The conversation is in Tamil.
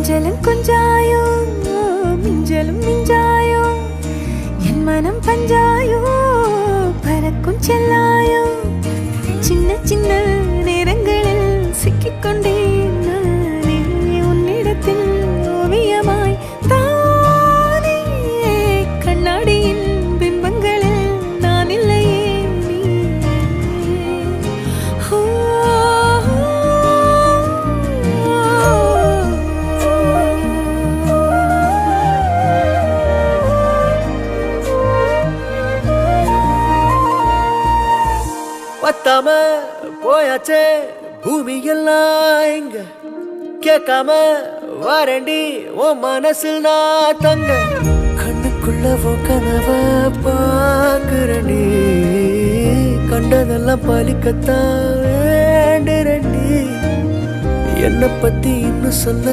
கொஞ்சலும் கொஞ்சாயோ மிஞ்சலும் மிஞ்சாயோ என் மனம் பஞ்சாயோ பறக்கும் செல்லாயோ சின்ன சின்ன நேரங்களில் சிக்கிக்கொண்டேன் நானே உன்னிடத்தில் ஓவியமாய் தானே கண்ணாடியின் பிம்பங்களில் நான் இல்லையே நீ பத்தாம போயாச்சே பூமி எல்லாம் இங்க கேட்காம வாரண்டி உன் மனசில் நான் தங்க கண்ணுக்குள்ள கனவ பாக்குறண்டி கண்டதெல்லாம் பலிக்கத்தான் வேண்டுறண்டி என்னை பத்தி இன்னும் சொல்ல